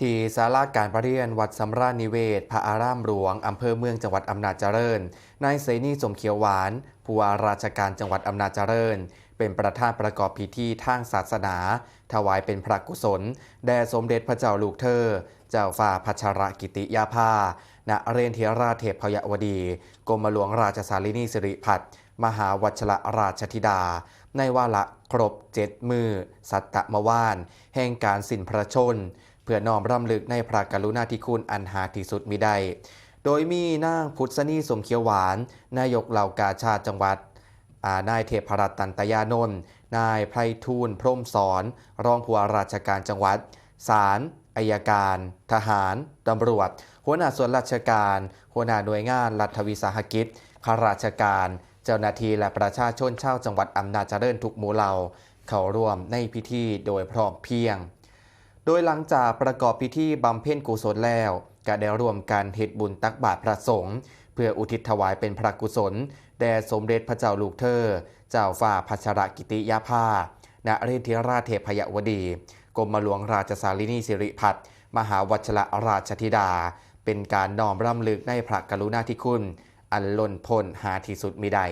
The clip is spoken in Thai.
ที่ศาลาการประเรียนวัดสำราญนิเวศพระอารามหลวงอำเภอเมืองจังหวัดอำนาจเจริญนายเสนีสมเขียวหวานผู้ว่าราชการจังหวัดอำนาจเจริญเป็นประธานประกอบพิธีทางศาสนาถวายเป็นพระกุศลแด่สมเด็จพระเจ้าลูกเธอเจ้าฝ่าพัชรกิติยาภาณเรนเทราเทพยวดีกรมหลวงราชสารินีสิริพัฒน์มหาวัชรราชธิดาในวาระครบ7 มือสัตตมวานแห่งการสิ้นพระชนเพื่อน้อมรำลึกในพระกรุณาธิคุณอันหาที่สุดมิได้โดยมีนางพุทธนีสมเขียวหวานนายกเหล่ากาชาติจังหวัดนายเทพรัตน์ตันตยานนท์นายไพฑูรย์พรหมสอนรองผู้ว่าราชการจังหวัดศาลอัยการ ทหารตำรวจหัวหน้าส่วนราชการหัวหน้าหน่วยงานรัฐวิสาหกิจข้าราชการเจ้าหน้าที่และประชาชนชาวจังหวัดอำนาจเจริญทุกหมู่เหล่าเข้าร่วมในพิธีโดยพร้อมเพรียงโดยหลังจากประกอบพิธีบำเพ็ญกุศลแล้วก็ได้ร่วมกันเฮ็ดบุญตักบาตรพระสงฆ์เพื่ออุทิศถวายเป็นพระกุศลแด่สมเด็จพระเจ้าลูกเธอเจ้าฝ่าพัชรกิติยาภาณเรนทิราชเทพยวดีกรมหลวงราชสารินีสิริพัฒน์มหาวัชรราชธิดาเป็นการน้อมรำลึกในพระกรุณาธิคุณอันล้นพ้นหาที่สุดมิได้